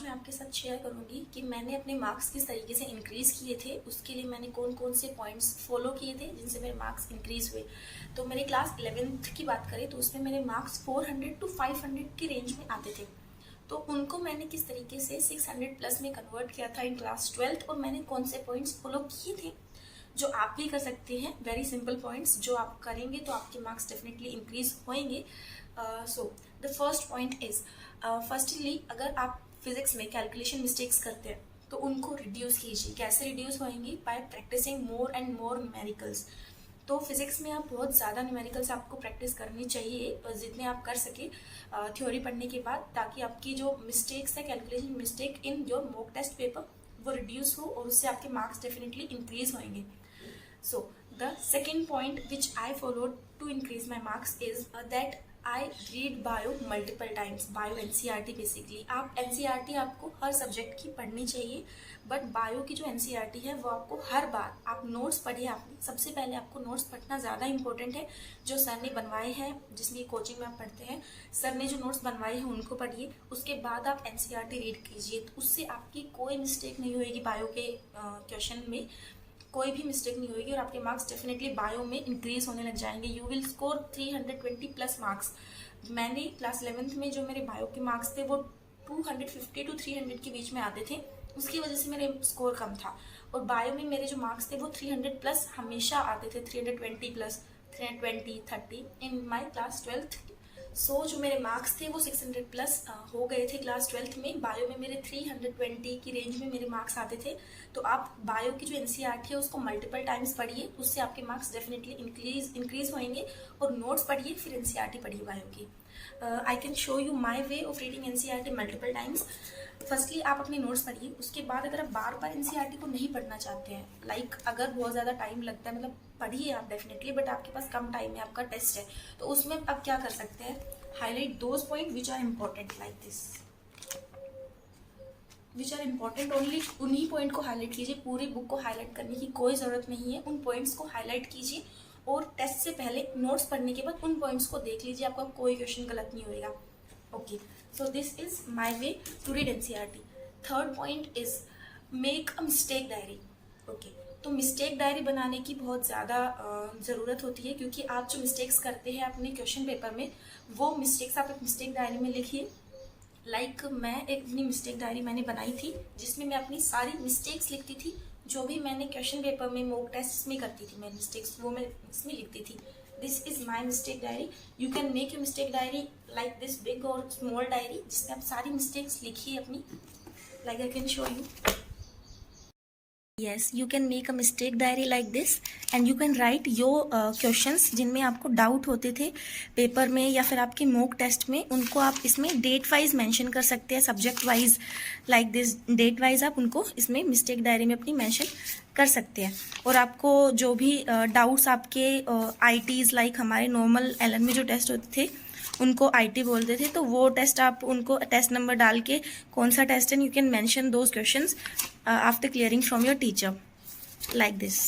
मैं आपके साथ शेयर करूंगी कि मैंने अपने मार्क्स किस तरीके से इंक्रीज़ किए थे, उसके लिए मैंने कौन कौन से पॉइंट्स फॉलो किए थे जिनसे मेरे मार्क्स इंक्रीज़ हुए। तो मेरे क्लास 11th की बात करें तो उसमें मेरे मार्क्स 400 टू 500 की रेंज में आते थे। तो उनको मैंने किस तरीके से 600 प्लस में कन्वर्ट किया था इन क्लास 12th, और मैंने कौन से पॉइंट्स फॉलो किए थे जो आप भी कर सकते हैं। वेरी सिंपल पॉइंट्स जो आप करेंगे तो आपके मार्क्स डेफिनेटली इंक्रीज होंगे। So the first point is, firstly अगर आप फिजिक्स में कैलकुलेशन मिस्टेक्स करते हैं तो उनको रिड्यूस कीजिए। कैसे रिड्यूस होंगी? By practising more and more numericals. तो फिजिक्स में आप बहुत ज़्यादा न्यूमेरिकल्स आपको प्रैक्टिस करनी चाहिए, जितने आप कर सके थ्योरी पढ़ने के बाद, ताकि आपकी जो मिस्टेक्स है, calculation mistake in your mock test paper, वो रिड्यूस हो और उससे आपके मार्क्स डेफिनेटली इंक्रीज होंगे। So the second point which I followed to increase my marks is that I read bio multiple times. Bio NCERT basically. आप NCERT आपको हर subject की पढ़नी चाहिए, बट बायो की जो NCERT है वो आपको हर बार, आप नोट्स पढ़िए। आपने सबसे पहले आपको नोट्स पढ़ना ज़्यादा इंपॉर्टेंट है। जो सर ने बनवाए हैं, जिसमें कोचिंग में आप पढ़ते हैं, सर ने जो नोट्स बनवाए हैं उनको पढ़िए। उसके बाद आप NCERT रीड कीजिए, तो उससे आपकी कोई मिस्टेक नहीं होएगी। बायो के क्वेश्चन में कोई भी मिस्टेक नहीं होगी और आपके मार्क्स डेफिनेटली बायो में इंक्रीज होने लग जाएंगे। You will score 320 plus marks. मैंने क्लास 11th में जो मेरे बायो के मार्क्स थे वो 250 टू 300 के बीच में आते थे, उसकी वजह से मेरे स्कोर कम था। और बायो में मेरे जो मार्क्स थे वो 300 प्लस हमेशा आते थे, 320 plus, 320, 30 in my class 12th। सो जो मेरे मार्क्स थे वो 600 प्लस हो गए थे क्लास 12th में। बायो में मेरे 320 की रेंज में मेरे मार्क्स आते थे। तो आप बायो की जो NCERT है उसको मल्टीपल टाइम्स पढ़िए, उससे आपके मार्क्स डेफिनेटली इंक्रीज होंगे। और नोट्स पढ़िए, फिर NCERT पढ़िए बायो की। I can show you my way of reading NCERT multiple times. Firstly आप अपने नोट्स पढ़िए, उसके बाद अगर आप बार बार NCERT को नहीं पढ़ना चाहते हैं, अगर बहुत ज़्यादा टाइम लगता है, मतलब पढ़िए आप डेफिनेटली, बट आपके पास कम टाइम है, आपका टेस्ट है, तो उसमें आप क्या कर सकते हैं? Highlight those point which are important like this, which are important only. उन्हीं पॉइंट को हाईलाइट कीजिए, पूरी बुक को हाईलाइट करने की कोई ज़रूरत नहीं है। उन पॉइंट्स को हाईलाइट कीजिए और टेस्ट से पहले नोट्स पढ़ने के बाद उन पॉइंट्स को देख लीजिए, आपका कोई क्वेश्चन गलत नहीं होएगा। Okay, so this is my way to read NCERT। Third point is make a mistake diary. Okay, तो मिस्टेक डायरी बनाने की बहुत ज़्यादा ज़रूरत होती है, क्योंकि आप जो मिस्टेक्स करते हैं अपने क्वेश्चन पेपर में, वो मिस्टेक्स आप एक मिस्टेक डायरी में लिखिए। मैं एक अपनी मिस्टेक डायरी मैंने बनाई थी, जिसमें मैं अपनी सारी मिस्टेक्स लिखती थी। जो भी मैंने क्वेश्चन पेपर में मॉक टेस्ट में करती थी, मैं मिस्टेक्स वो मैं इसमें लिखती थी। This is my mistake diary. You can make you mistake diary like this, big और स्मॉल डायरी, जिसमें आप सारी मिस्टेक्स लिखिए अपनी। Like I can show you. Yes, you can make a mistake diary like this and you can write your questions जिनमें आपको doubt होते थे पेपर में या फिर आपके मॉक टेस्ट में, उनको आप इसमें डेट वाइज मेंशन कर सकते हैं, subject wise like this. Date wise आप उनको इसमें मिस्टेक डायरी में अपनी मेंशन कर सकते हैं। और आपको जो भी डाउट्स आपके ITs लाइक हमारे नॉर्मल LN में जो टेस्ट होते थे उनको IT बोलते थे, तो वो टेस्ट आप उनको टेस्ट नंबर डाल के कौन सा टेस्ट है, you can mention those questions after clearing from your teacher like this.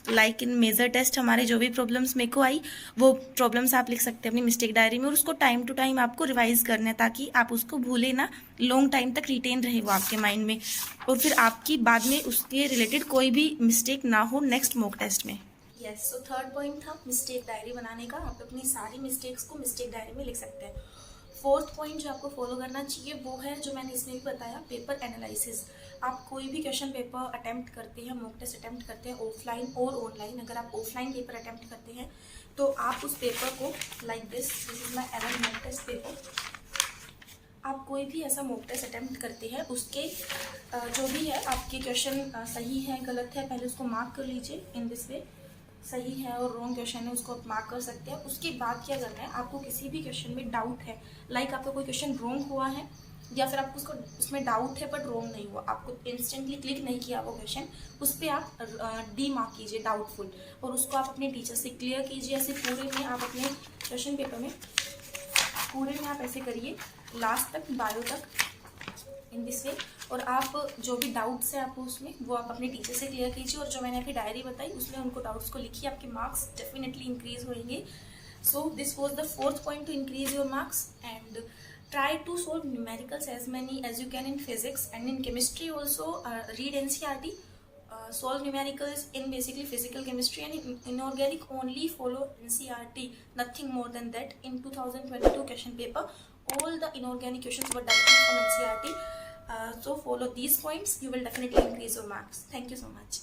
Like in major test हमारे जो भी प्रॉब्लम्स मेरे को आई, वो प्रॉब्लम्स आप लिख सकते हैं अपनी मिस्टेक डायरी में, और उसको टाइम टू टाइम आपको रिवाइज करना है, ताकि आप उसको भूले ना, लॉन्ग टाइम तक रिटेन रहे वो आपके माइंड में, और फिर आपकी बाद में उसके रिलेटेड कोई भी मिस्टेक ना हो नेक्स्ट मॉक टेस्ट में। यस, सो थर्ड पॉइंट था मिस्टेक डायरी बनाने का। आप अपनी सारी मिस्टेक्स को मिस्टेक डायरी में लिख सकते हैं। फोर्थ पॉइंट जो आपको फॉलो करना चाहिए वो है, जो मैंने इसमें भी बताया, पेपर एनालिसिस। आप कोई भी क्वेश्चन पेपर अटेम्प्ट करते हैं, मॉक टेस्ट अटेम्प्ट करते हैं, ऑफलाइन और ऑनलाइन, अगर आप ऑफलाइन पेपर अटेम्प्ट करते हैं तो आप उस पेपर को लाइक दिस इज माई एवन मॉक टेस्ट पेपर। आप कोई भी ऐसा मॉक टेस्ट अटेम्प्ट करते हैं, उसके जो भी है आपके क्वेश्चन सही है गलत है, पहले उसको मार्क कर लीजिए इन दिस वे। सही है और रॉन्ग क्वेश्चन है उसको आप मार्क कर सकते हैं। उसके बाद क्या करना है, आपको किसी भी क्वेश्चन में डाउट है, लाइक आपका कोई क्वेश्चन रॉन्ग हुआ है या फिर आपको उसको उसमें डाउट है बट रॉन्ग नहीं हुआ, आपको इंस्टेंटली क्लिक नहीं किया वो क्वेश्चन, उस पर आप डी मार्क कीजिए डाउटफुल, और उसको आप अपने टीचर से क्लियर कीजिए। ऐसे पूरे में आप अपने क्वेश्चन पेपर में पूरे में आप ऐसे करिए लास्ट तक, बायो तक, इन दिस वे। और आप जो भी डाउट्स है आपको उसमें, वो आप अपने टीचर से क्लियर कीजिए, और जो मैंने अभी डायरी बताई उसमें उनको डाउट्स को लिखिए, आपके मार्क्स डेफिनेटली इंक्रीज होंगे। So this was the fourth point two increase your marks. And try to solve numericals as many as you can in physics, and in chemistry also read NCERT, solve numericals in basically physical chemistry, and in inorganic only follow NCERT, nothing more than that. In 2022 question paper, all the inorganic questions were directly from NCERT. So follow these points, you will definitely increase your marks. Thank you so much.